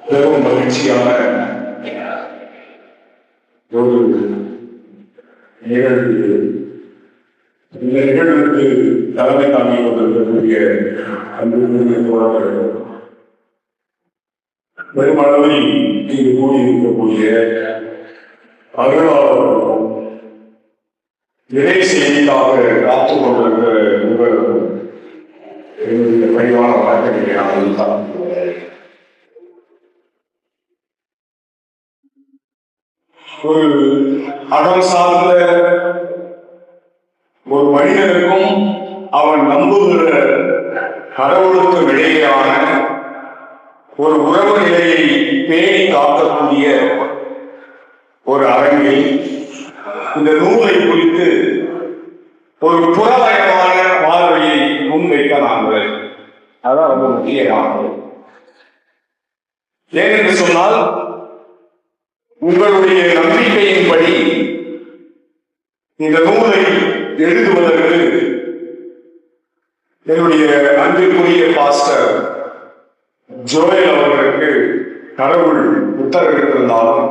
பெரும் மகிழ்ச்சியான ஒரு நிகழ்வு. இந்த நிகழ்வுக்கு தலைமை தாங்கி கொண்டிருக்கக்கூடிய அன்புக்குரிய தோழர்கள், பெருமளவில் இங்கு கூடியிருக்கக்கூடிய அருளாளர்களும் இறை செய்தியாக காத்துக் கொண்டிருக்கிற உங்களும் என்னுடைய பணிவான வழக்கங்களை நான் ஒரு அகம் சார்ந்த ஒரு மனிதனுக்கும் அவன் நம்புகிற கடவுளுக்கும் இடையேயான ஒரு உறவு நிலையை பேணி காக்கக்கூடிய ஒரு அரங்கில் இந்த நூலை குறித்து ஒரு புறவயமான பார்வையை முன்வைக்க நாங்கள் அதான் ரொம்ப முக்கியமானது. ஏனென்று சொன்னால், உங்களுடைய நம்பிக்கையின்படி இந்த நூலை எழுதுவதற்கு என்னுடைய அன்பிற்குரிய பாஸ்டர் ஜோயல் அவர்களுக்கு கடவுள் உத்தரவிட்டிருந்தாலும்,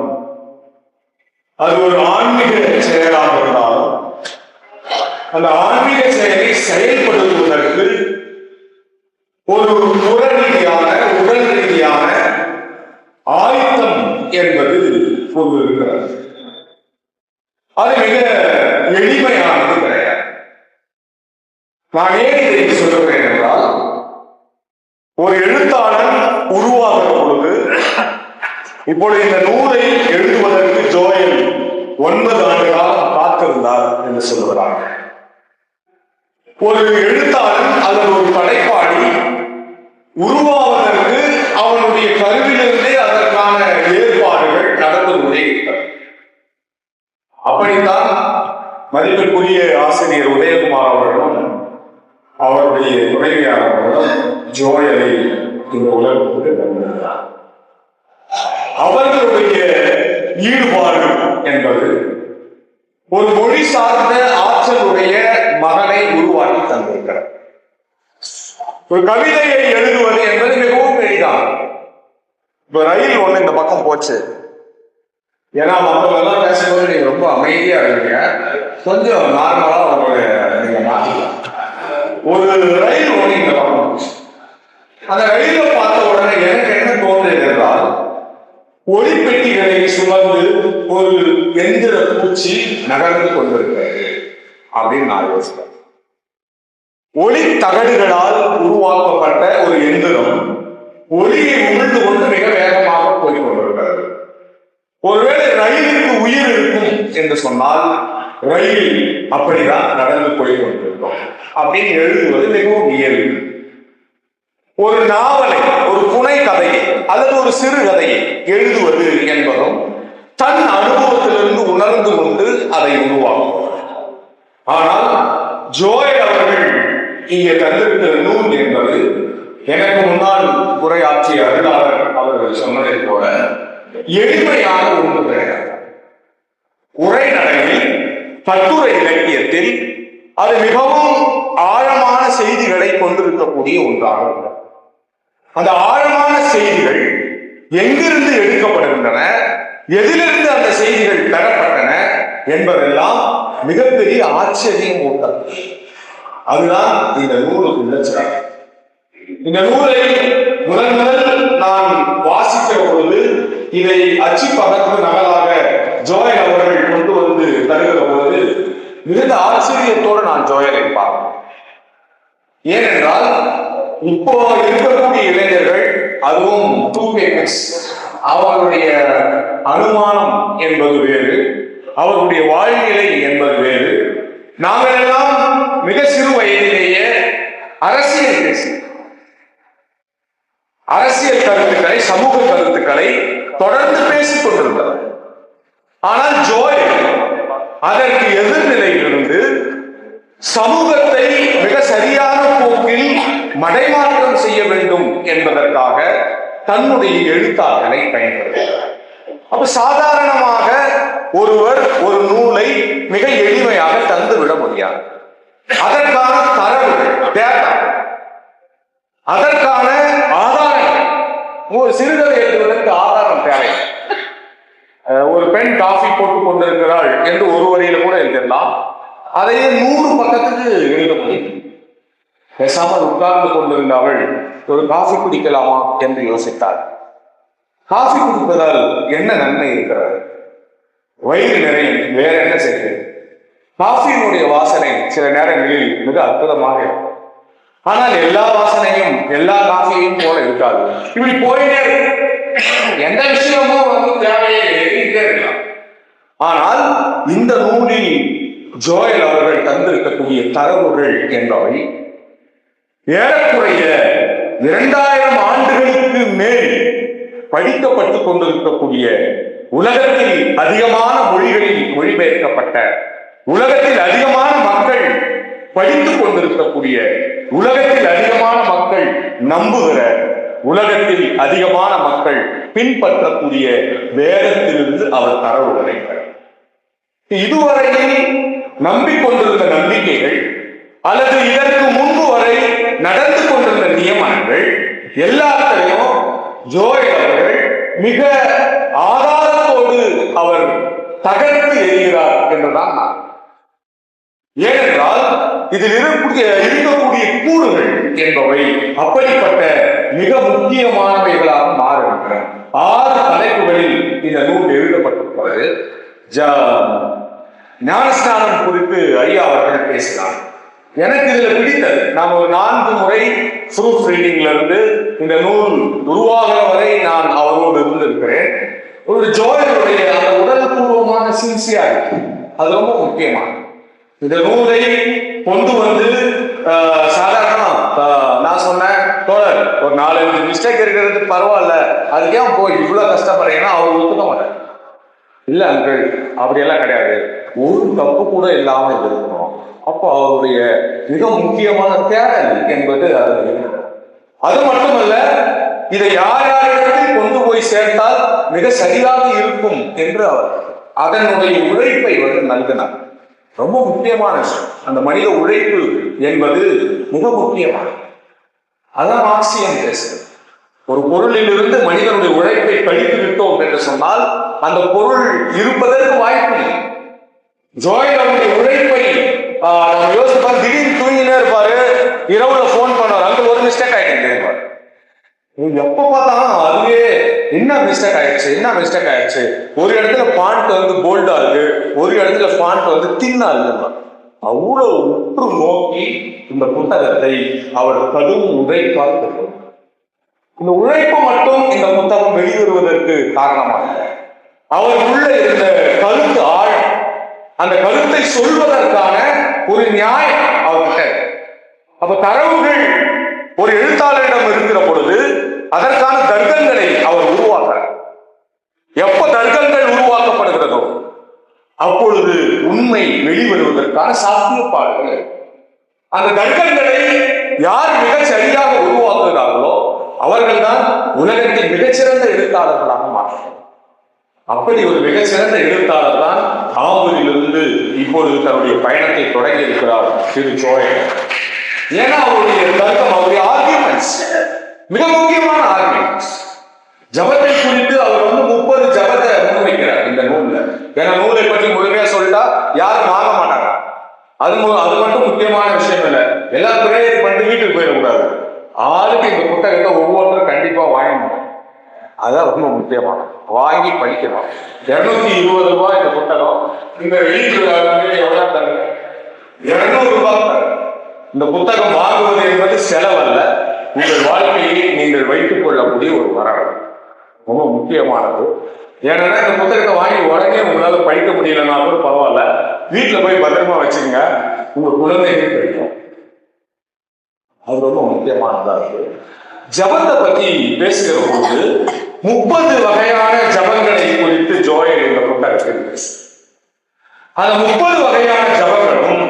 அது ஒரு ஆன்மீக செயலாக இருந்தாலும், அந்த ஆன்மீக செயலை செயல்படுத்துவதற்கு ஒரு புற ரீதியான உடல் ரீதியான ஆயுத்தம் என்பது பொது இருக்கிறது. அது மிக எளிமையானது கிடையாது. நான் ஏன் இதை சொல்லுகிறேன் என்றால், ஒரு எழுத்தாளன் உருவாகிற பொழுது, இப்பொழுது இந்த நூலை எழுதுவதற்கு ஜோயல் 9 ஆண்டு காலம் காத்திருந்தார் என்று சொல்லுகிறார். ஒரு எழுத்தாளன் அல்லது ஒரு படைப்பாளி உருவாவதற்கு அவனுடைய கருவிலிருந்தே அதற்கான ஏற்பாடுகள் நடந்து கொண்டே இருக்கிறது. அப்படித்தான் மதிப்பிற்குரிய ஆசிரியர் உதயகுமார் அவர்களும் அவருடைய துணைவியாளர்களும் ஜோயலை இந்த உலகத்துக்கு தந்திருக்கிறார். அவர்களுடைய ஈடுபாடு என்பது ஒரு மொழி சார்ந்த ஆற்றலுடைய மகனை உருவாக்கி தந்திருக்கிறார். ஒரு கவிதையை எழுதுவது என்பது மிகவும் எளிதான். இப்ப ரயில் ஒண்ணு இந்த பக்கம் போச்சு, ஏன்னா மற்றவங்க எல்லாம் பேசும்போது நீங்க ரொம்ப அமைதியா இருக்கீங்க, கொஞ்சம் நார்மலா உங்களுடைய நீங்க மாத்திக்கலாம். ஒரு ரயில் ஒண்ணு இந்த பக்கம் போச்சு. அந்த ரயில பார்த்த உடனே எனக்கு என்ன தோன்றுது என்றால், ஒளிப்பெட்டிகளை சுமந்து ஒரு எந்திர பூச்சி நகர்ந்து கொண்டிருக்கிறது அப்படின்னு நான் யோசிக்கிறேன். ஒளி தகடுகளால் உருவாக்கப்பட்ட ஒரு எந்திரம் ஒளியை உமிழ்ந்து கொண்டு மிக வேகமாக போய் கொண்டிருக்கிறது. ஒருவேளை ரயிலுக்கு உயிர் இருக்கும் என்று சொன்னால், ரயில் அப்படிதான் நடந்து போய் கொண்டிருக்கும் அப்படின்னு எழுதுவது மிகவும் இயல்பு. ஒரு நாவலை, ஒரு புனை கதையை அல்லது ஒரு சிறு கதையை எழுதுவது என்பதும் தன் அனுபவத்திலிருந்து உணர்ந்து கொண்டு அதை உருவாக்கும். ஆனால் ஜோயல் அவர்கள் இங்கே தந்திருக்கிற நூல் என்பது, எனக்கு முன்னால் உரையாற்றிய அருளாளர் அவர்கள் சொன்னதை போல எளிமையான ஒன்று கிடையாது. உரைநடையில், கட்டுரை இலக்கியத்தில் அது மிகவும் ஆழமான செய்திகளை கொண்டிருக்கக்கூடிய ஒன்றாகும். அந்த ஆழமான செய்திகள் எங்கிருந்து எடுக்கப்படுகின்றன, எதிலிருந்து அந்த செய்திகள் பெறப்பட்டன என்பதெல்லாம் மிகப்பெரிய ஆச்சரியம் ஊட்டம். அதுதான் இந்த நூலுக்குள்ள சிறப்பு. இந்த நூலை முதல் நான் வாசிக்கிற பொழுது, இதை அச்சு பகத்து நகலாக ஜோயல் அவர்கள் கொண்டு வந்து தருகிற பொழுது மிகுந்த ஆச்சரியத்தோடு நான் ஜோயலை பார்க்கிறேன். ஏனென்றால், இப்போ இருக்கக்கூடிய இளைஞர்கள், அதுவும் 2K அவர்களுடைய அனுமானம் என்பது வேறு, அவர்களுடைய வாழ்நிலை என்பது வேறு. நாங்கள் எல்லாம் மிக சிறு வயதிலேயே அரசியல் பேசி, அரசியல் கருத்துக்களை, சமூக கருத்துக்களை தொடர்ந்து பேசிக் கொண்டிருந்தனர். ஆனால் ஜோயல் அதற்கு எதிர்நிலையிலிருந்து சமூகத்தை மிக சரியான போக்கில் மடைமாற்றம் செய்ய வேண்டும் என்பதற்காக தன்னுடைய எழுத்தாற்றலை பயன்படுத்துகிறார். அப்ப சாதாரணமாக ஒருவர் ஒரு நூலை மிக எளிமையாக தந்து விட முடியாது. அதற்கான தரவு, டேட்டா, அதற்கான ஆதாரங்கள், ஒரு சிறுகதை எழுதுவதற்கு ஆதாரம் தேவை. ஒரு பெண் காஃபி போட்டுக் கொண்டிருக்கிறாள் என்று ஒரு வரியில கூட எழுதிடலாம். அதையே 100 பக்கத்துக்கு எழுத முடியும். பேசாமல் உட்கார்ந்து கொண்டிருந்த அவள் ஒரு காஃபி குடிக்கலாமா என்று யோசித்தாள். காஃபி குடிப்பதால் என்ன நன்மை இருக்கிறது? வயிறு நிறையும், வேற என்ன செய்கிறது? காஃபியினுடைய வாசனை சில நேரங்களில் மிக அற்புதமாக இருக்கும். ஆனால் எல்லா வாசனையும் எல்லா காஃபியையும் போல இருக்காது. இப்படி போயிட்டே எந்த விஷயமும் தேவையே இருக்கலாம். ஆனால் இந்த நூலில் ஜோயல் அவர்கள் தந்திருக்கக்கூடிய தரவுகள் என்பவை ஏறக்குறைய 2000 ஆண்டுகளுக்கு மேல் படிக்கப்பட்டுக் கொண்டிருக்கக்கூடிய, உலகத்தில் அதிகமான மொழிகளில் மொழிபெயர்க்கப்பட்ட, உலகத்தில் அதிகமான மக்கள் படித்துக் கொண்டிருக்கக்கூடிய, உலகத்தில் அதிகமான மக்கள் நம்புகிற, உலகத்தில் அதிகமான மக்கள் பின்பற்றக்கூடிய வேதத்திலிருந்து அவர் தரவுகளை இதுவரையில் நம்பிக்கொண்டிருந்த நம்பிக்கைகள் அல்லது இதற்கு முன்பு வரை நடந்து கொண்டிருந்த நியமனங்கள் எல்லாத்தையும் ஜோயல் அவர்கள் மிக ஆதாரத்தோடு அவர் தகர்த்து எறிகிறார் என்றுதான். ஏனென்றால் இதில் இருக்கக்கூடிய கூறுகள் என்பவை அப்படிப்பட்ட மிக முக்கியமானவைகளாக மாறுகின்றன. 6 தலைப்புகளில் இந்த நூல் எழுதப்பட்டிருக்கிறது. ஞானஸ்நானம் குறித்து ஐயா அவர்கள் பேசலாம். எனக்கு இதுல பிடித்தது, நான் ஒரு 4 முறை ப்ரூஃப் ரீடிங்ல இருந்து இந்த நூல் உருவாகிற வரை நான் அவரோடு இருந்திருக்கிறேன். ஒரு ஜோயலுடைய அந்த உடல்பூர்வமான சின்சியாரிட்டி அது ரொம்ப முக்கியமானது. இந்த நூலை கொண்டு வந்து சாதாரணமா நான் சொன்னேன், தோழர் ஒரு 4-5 மிஸ்டேக் இருக்கிறது பரவாயில்ல, அதுக்கே போய் இவ்வளவு கஷ்டப்படுறீங்கன்னா அவர் ஒத்துக்க மாட்டார். இல்ல அங்கிள் அப்படியெல்லாம் கிடையாது, ஒரு தப்பு கூட இல்லாம இருக்கணும். அப்போ அவருடைய மிக முக்கியமான தேடல் என்பது அது மட்டுமல்ல, இதை யார் யாரிடத்தில் கொண்டு போய் சேர்த்தால் மிக சரியாக இருக்கும் என்று அவர் அதனுடைய உழைப்பை நல்கினார். ரொம்ப முக்கியமான விஷயம். அந்த மனித உழைப்பு என்பது மிக முக்கியமானது. அதான் மார்க்சியம் பேசுறது. ஒரு பொருளில் இருந்து மனிதனுடைய உழைப்பை கழித்து விட்டோம் என்று சொன்னால் அந்த பொருள் இருப்பதற்கு வாய்ப்பில்லை. ஜோயல் அவருடைய உழைப்பை நம்ம யோசிப்பாரு, திடீர்னு தூங்கினே இருப்பாரு, இரவுல போன் பண்ணுவார், அங்க ஒரு மிஸ்டேக் ஆயிட்டு எப்ப பார்த்தாலும் அதுவே என்ன மிஸ்டேக் ஆயிடுச்சு. ஒரு இடத்துல பாண்ட் போல்டா இருக்கு, ஒரு இடத்துல பாண்ட் தின்னா இருக்கு. அவ்வளவு உற்று நோக்கி இந்த புத்தகத்தை அவர் கடும் உழைப்பால் பெறுவார். இந்த உழைப்பு மட்டும் இந்த புத்தகம் வெளிவருவதற்கு காரணமாக அவருக்குள்ள இருந்த கருத்து ஆழம், அந்த கருத்தை சொல்வதற்கான ஒரு நியாயம் அவர்கிட்ட. அப்ப தரவுகள் ஒரு எழுத்தாளரிடம் இருக்கிற பொழுது அதற்கான தர்க்கங்களை அவர் உருவாக்குறார். எப்ப தர்க்கங்கள் உருவாக்கப்படுகிறதோ அப்பொழுது உண்மை வெளிவருவதற்கான சாத்தியப்பாடுகள். அந்த தர்க்கங்களை யார் மிக சரியாக உருவாக்குகிறார்களோ அவர்கள் தான் உலகத்தில் மிகச்சிறந்த எழுத்தாளர்களாக மாற்றார். அப்படி ஒரு மிகச்சிறந்த எழுத்தாளர் தான் ஆம்பூரிலிருந்து இப்பொழுது தன்னுடைய பயணத்தை தொடங்கி இருக்கிறார் திரு ஜோயல். ஏன்னா அவருடைய தர்க்கம், அவருடைய ஆர்கியூமெண்ட்ஸ் மிக முக்கியமான ஆர்கியூமெண்ட்ஸ். ஜபத்தை குறித்து அவர் 30 ஜபத்தை முன்வைக்கிறார் இந்த நூல்ல. ஏன்னா நூலை பற்றி முழுமையா சொல்லிட்டா யாரும் வாங்க மாட்டாங்க. அது மட்டும் முக்கியமான விஷயம் இல்லை. எல்லாம் பிரேயர் பண்ணிட்டு வீட்டுக்கு போயிடக்கூடாது. ஆளுக்கு இந்த புத்தகத்தை ஒவ்வொருத்தரும் கண்டிப்பா வாங்கணும். அதான் ரொம்ப முக்கியமான, வாங்கி படிக்கணும். 220 ரூபாய் இந்த புத்தகம். இந்த வெளியீட்டு எவ்வளவு தருங்க? 200 ரூபாய் தரு. இந்த புத்தகம் வாங்குவது என்பது செலவல்ல, உங்கள் வாழ்க்கையை நீங்கள் வைத்துக் கொள்ளக்கூடிய ஒரு வரவு. ரொம்ப முக்கியமானது. ஏன்னா இந்த புத்தகத்தை வாங்கி உடனே உங்களால படிக்க முடியலன்னா கூட பரவாயில்ல, வீட்டுல போய் பத்திரமா வச்சுங்க, உங்க குழந்தைகள் படிக்கும். அது ரொம்ப முக்கியமானதா இருக்கு. ஜபத்தை பத்தி பேசுகிற போது 30 வகையான ஜபங்களை குறித்து ஜோயல் இந்த புத்தகத்தில் பேசு. அந்த 30 வகையான ஜபங்களும்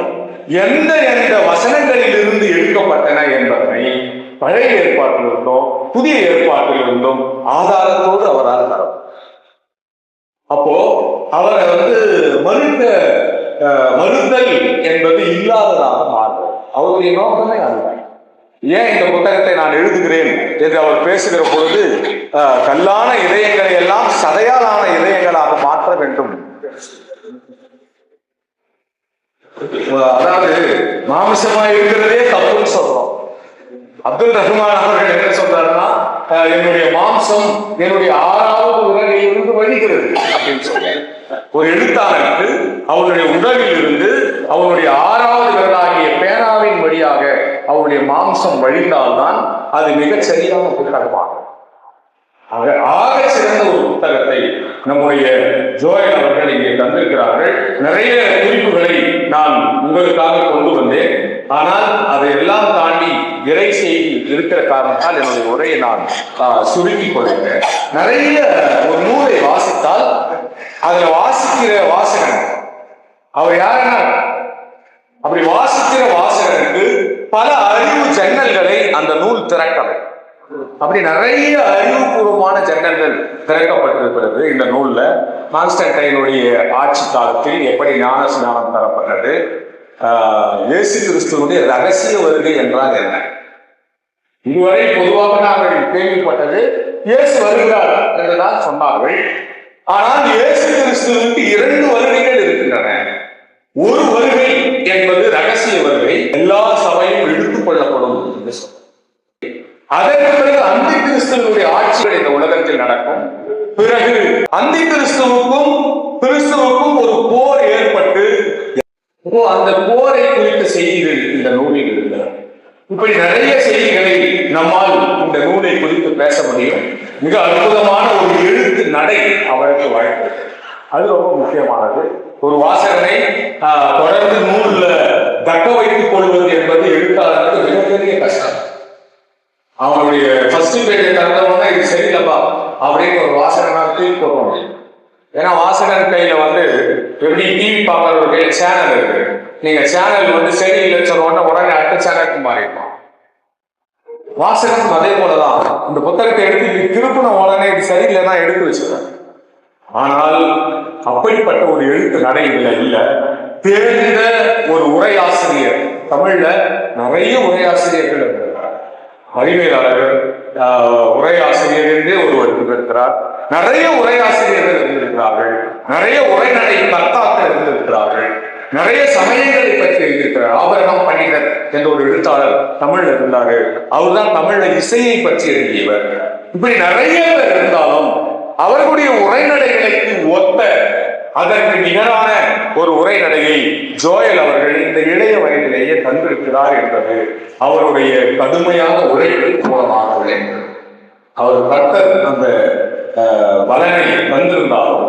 எந்த வசனங்களில் இருந்து எடுக்கப்பட்டன என்பதனை பழைய ஏற்பாட்டிலிருந்தும் புதிய ஏற்பாட்டிலிருந்தும் ஆதாரத்தோடு அவரால் தரும். அப்போ அவரை மறுத்தல் என்பது இல்லாததாக மாறும். அவருடைய நோக்கமே அதுதான். ஏன் இந்த புத்தகத்தை நான் எழுதுகிறேன் என்று அவர் பேசுகிற பொழுது கல்லான இதயங்களை எல்லாம் சதையாலான இதயங்களாக மாற்ற வேண்டும். அதாவது மாமிசமா இருக்கிறதே தப்புன்னு சொல்றோம். அப்துல் ரஹ்மான் அவர்கள் என்ன சொல்றாருன்னா, என்னுடைய மாம்சம் என்னுடைய 6வது விரலில் இருந்து வழிகிறது அப்படின்னு சொல்றாரு. ஒரு எழுத்தாளருக்கு அவனுடைய உடலில் இருந்து அவனுடைய 6வது விரலாகிய பேனாவின் வழியாக அவனுடைய மாம்சம் வழிந்தால்தான் அது மிகச் சரியான புத்தகமாகும். ஆக சிறந்த ஒரு புத்தகத்தை நம்முடைய ஜோயல் அவர்கள் இங்கே தந்திருக்கிறார்கள். நிறைய குறிப்புகளை நான் உங்களுக்காக கொண்டு வந்தேன். ஆனால் அதையெல்லாம் தாண்டி இறை செய்தி இருக்கிற காரணத்தால் என்னுடைய உரையை நான் சுருக்கிக் கொள்கிறேன். நிறைய ஒரு நூலை வாசித்தால் அதுல வாசிக்கிற வாசகன் அவர் யாருன்னா, அப்படி வாசிக்கிற வாசகனுக்கு பல அறிவு ஜன்னல்களை அந்த நூல் திறக்கணும். அப்படி நிறைய அறிவுபூர்வமான ஜன்னல்கள் திறக்கப்பட்டிருக்கிறது இந்த நூல்ல. கான்ஸ்டன்டைனுடைய ஆட்சி காலத்தில் எப்படி ஞான ஸ்நானம் தரப்பட்டது, இயேசு கிறிஸ்துவனுடைய ரகசிய வருகை என்றால் என்ன. இதுவரை பொதுவாக நாங்கள் கேள்விப்பட்டது இயேசு வருகிறார் என்றுதான் சொன்னார்கள். ஆனால் இயேசு கிறிஸ்துவுக்கு 2 வருகைகள் இருக்கின்றன. ஒரு வருகை என்பது ரகசிய வருகை, எல்லா சபையும் எடுத்துக் கொள்ளப்படும் என்று சொன்னார். அதற்கு பிறகு அந்தி கிறிஸ்துவனுடைய ஆட்சிகள் இந்த உலகத்தில் நடக்கும். பிறகு அந்தி கிறிஸ்துவுக்கும் ஒரு போர் ஏற்பட்டு அந்த போரை குறித்த செய்திகள் இந்த நூலில் இருந்தன. இப்படி நிறைய செய்திகளை நம்மால் இந்த நூலை குறித்து பேச முடியும். மிக அற்புதமான ஒரு எழுத்து நடை அவருக்கு வாழ்க்கை, அது ரொம்ப முக்கியமானது. ஒரு வாசகனை தொடர்ந்து நூல்ல தக்க வைத்துக் கொள்வது என்பது எழுத்தாளருக்கு மிகப்பெரிய கஷ்டம். அவனுடைய ஃபர்ஸ்ட் பேஜை தந்தவங்க இது சரியில்லப்பா அப்படின்னு ஒரு வாசகனால் தூக்கி போக முடியும். ஏன்னா வாசகன் கையில எப்படி டிவி பார்க்கறவருடைய சேனல் இருக்கு. நீங்க சேனல் சரியில்லைன்னு சொன்ன உடனே அடுத்த சேனலுக்கு மாறிடுவான். வாசகன் அதே போலதான் இந்த புத்தகத்தை எடுத்து திருப்பின உடனே இது சரியில்லைன்னா எடுத்து வச்சுக்கிறேன். ஆனால் அப்படிப்பட்ட ஒரு எழுத்து நடைமுறை இல்லை. தேர்ந்த ஒரு உரையாசிரியர், தமிழ்ல நிறைய உரையாசிரியர்கள் இருக்கிறார். அறிவியலாளர்கள் உரையாசிரியர் என்றே ஒருவர் இருக்கிறார். நிறைய உரையாசிரியர்கள் இருந்திருக்கிறார்கள். நிறைய உரைநடை கர்த்தாக்கள் இருந்திருக்கிறார்கள். நிறைய சமயங்களை பற்றி எழுதியிருக்கிறார். ஆபரணம் பண்டிதர் என்ற ஒரு எழுத்தாளர் தமிழ்ல இருந்தாரு. அவர் தான் தமிழ்ல இசையை பற்றி எழுதியவர். இப்படி நிறைய பேர் இருந்தாலும் அவர்களுடைய உரைநடைகளுக்கு ஒத்த அதற்கு நிகரான ஒரு உரைநடையை ஜோயல் அவர்கள் இந்த இளைய வயதிலேயே தந்திருக்கிறார் என்பது அவருடைய கடுமையான உரைகளின் மூலமாக விளைந்தது. அவர் கர்த்தர் அந்த பலனை தந்திருந்தாலும்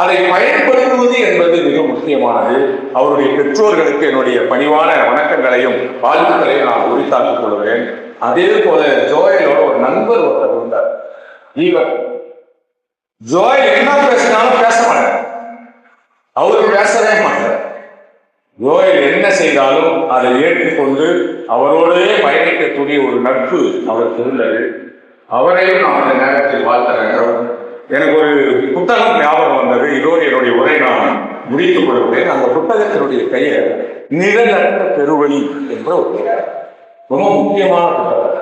அதை பயன்படுத்துவது என்பது மிக முக்கியமானது. அவருடைய பெற்றோர்களுக்கு என்னுடைய பணிவான வணக்கங்களையும் வாழ்த்துக்களையும் நான் உரித்தாக்கிக் கொள்கிறேன். அதே போல ஜோயலோட ஒரு நண்பர் ஒருத்தர் இருந்தார். ஜோயல் என்ன பேசினாலும் பேச மாட்டார், அவரு பேசவே மாட்டார். ஜோயல் என்ன செய்தாலும் அதை ஏற்றுக்கொண்டு அவரோடே பயணிக்கக்கூடிய ஒரு நட்பு அவருக்கு இருந்தது. அவரையும் நான் அந்த நேரத்தில் வாழ்த்த வேண்டும். எனக்கு ஒரு புத்தகம் ஞாபகம் வந்தது. இதோடு என்னுடைய உரை நான் முடித்துக் கொள்கிறேன். அந்த புத்தகத்தினுடைய பெயர் நிழலற்ற பெருவழி என்ற ஒரு ரொம்ப முக்கியமான புத்தகம்.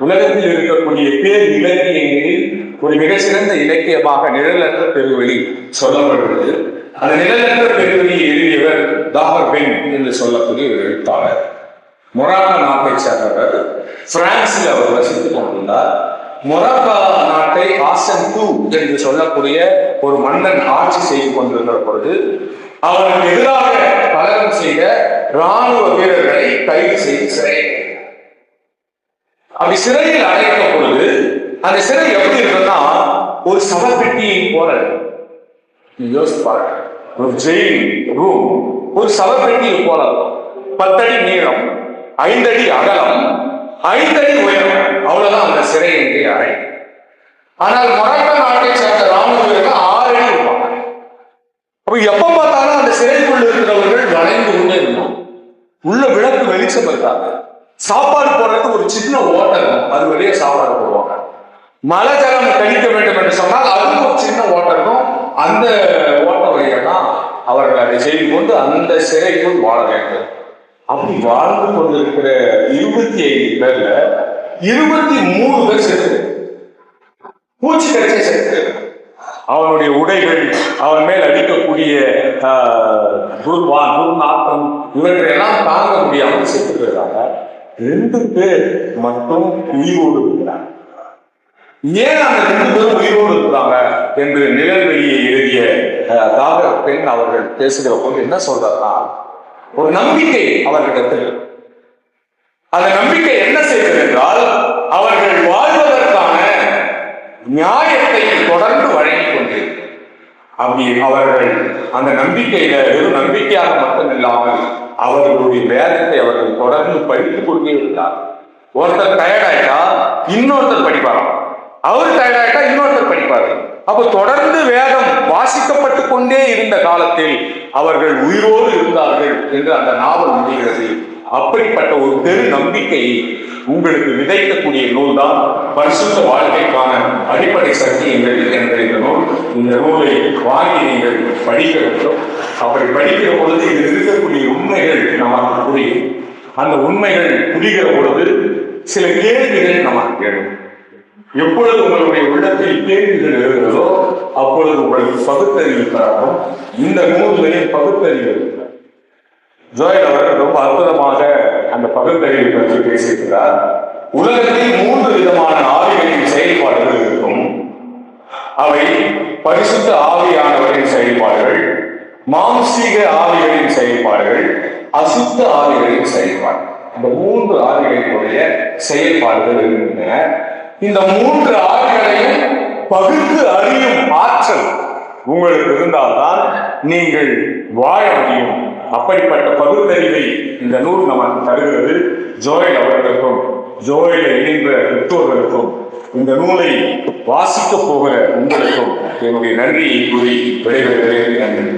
உலகத்தில் இருக்கக்கூடிய பேர் இலக்கியங்களில் ஒரு மிக சிறந்த இலக்கியமாக நிழலற்ற பெருவழி சொல்லப்படுகிறது. அந்த நிழலற்ற பெருவழியை எழுதியவர் தாகர் பென் என்று சொல்லக்கூடிய ஒரு எழுத்தாளர். மொராக்கோ நாட்டை சேர்ந்தவர். பிரான்சில் அவர் வசித்துக் கொண்டிருந்தார். மொராக்கோ நாட்டை ஆசன் டூ என்று சொல்லக்கூடிய ஒரு மன்னன் ஆட்சி செய்து கொண்டிருந்த பொழுது அவருக்கு எதிராக கலகம் செய்த இராணுவ வீரர்களை கைது செய்து சிறை. அப்படி சிறையில் அடைத்த பொழுது அந்த சிறை எப்படி இருக்குன்னா ஒரு சவப்பெட்டியை போல யோசிப்பாரு. ஒரு ஜெயில் ரூம் ஒரு சவப்பெட்டியை போல 10 அடி நீளம், 5 அடி அகலம், 5 அடி உயரம், அவ்வளவுதான் அந்த சிறை என்று அறை. ஆனால் மொராக்கோ நாட்டை சேர்ந்த ராணுவ வீரர்கள் 6 அடி இருப்பாங்க. அப்ப எப்ப பார்த்தாலும் அந்த சிறைக்குள்ள இருக்கிறவர்கள் வளைந்து கொண்டே இருந்தாங்க. உள்ள விளக்கு வெளிச்சம் இருக்காங்க. சாப்பாடு போடுறதுக்கு ஒரு சின்ன ஓட்டம், அது வெளியே சாப்பாடு போடுவாங்க. மழை ஜலம் கழிக்க வேண்டும் என்று சொன்னால் அதுக்கு ஒரு சின்ன ஓட்டம் இருக்கும். அந்த ஓட்ட வழியா தான் அவர்கள் அதை செய்து கொண்டு அந்த சிறைக்குள் வாழ வேண்டும். அப்படி வாழ்ந்து கொண்டிருக்கிற 25 பேர்ல 23 பேர் செத்து, பூச்சி கட்சியை செத்து. அவனுடைய உடைகள், அவன் மேல் அடிக்கக்கூடிய துர்நாற்றம், இவற்றை எல்லாம் தாங்க முடியாமல் செத்து போயிடுறாங்க. 2 பேர் மட்டும் உயிரோடு இருக்கிறாங்க. ஏன் அந்த 2 பேரும் உயிரோடு இருக்கிறாங்க என்று நிழல்வெளியை எழுதிய பெண் அவர்கள் பேசுகிற போது என்ன சொல்றாருன்னா, ஒரு நம்பிக்கை அவர்களிடத்தில். அந்த நம்பிக்கை என்ன செய்வது என்றால், அவர்கள் வாழ்வதற்கான நியாயத்தை தொடர்ந்து வழங்கிக் கொண்டிருக்கிறார். அப்படி அவர்கள் அந்த நம்பிக்கையில வெறும் நம்பிக்கையாக மட்டும் இல்லாமல் அவர்களுடைய வேதத்தை அவர்கள் தொடர்ந்து படித்துக் கொண்டே இருந்தார். ஒருத்தர் டயர்டாயிட்டா இன்னொருத்தர் படிப்பாராம், அவர் டயர்டாயிட்டா இன்னொருத்தர் படிப்பாரு. அப்ப தொடர்ந்து வேதம் வாசிக்கப்பட்டு கொண்டே இருந்த காலத்தில் அவர்கள் உயிரோடு இருந்தார்கள் என்று அந்த நாவல் முடிகிறது. அப்படிப்பட்ட ஒரு பெரு நம்பிக்கையை உங்களுக்கு விதைக்கக்கூடிய நூல் தான் பரிசுத்த வாழ்க்கைக்கான அடிப்படை சத்தியங்கள் என்ற இந்த நூல். இந்த நூலை வாங்கி நீங்கள் படிக்க வேண்டும். அப்படி படிக்கிற பொழுது இதில் இருக்கக்கூடிய உண்மைகள் நமக்கு புரியும். அந்த உண்மைகள் புரிகிற பொழுது சில கேள்விகள் நமக்கு கேடும். எப்பொழுது உங்களுடைய உள்ளத்தில் கேள்விகள் எழுகிறதோ அப்பொழுது உங்களுக்கு பகுத்தறிவு தரணும். இந்த நூல்களில் பகுத்தறிவு இருக்கிறார். ஜோயல் அவர்கள் ரொம்ப அற்புதமாக அந்த பகுத்தறிவை பற்றி பேசியிருக்கிறார். உலகத்தில் 3 விதமான ஆவிகளின் செயல்பாடுகள் இருக்கும். அவை பரிசுத்த ஆவியானவரின் செயல்பாடுகள், மாம்சீக ஆவிகளின் செயல்பாடுகள், அசுத்த ஆவிகளின் செயல்பாடு. இந்த 3 ஆவிகளுடைய செயல்பாடுகள் இருக்கின்றன. இந்த 3 ஆவிகளையும் பகுத்து அறியும் ஆற்றல் உங்களுக்கு இருந்தால்தான் நீங்கள் வாழ முடியும். அப்படிப்பட்ட பகுத்தறிவை இந்த நூல் நமக்கு தருகிறது. ஜோயல் அவர்களுக்கும் ஜோயலை இணைந்த பெற்றோர்களுக்கும் இந்த நூலை வாசிக்க போகிற உங்களுக்கும் என்னுடைய நன்றியை கூறி விடைபெறுகிறேன். நன்றி.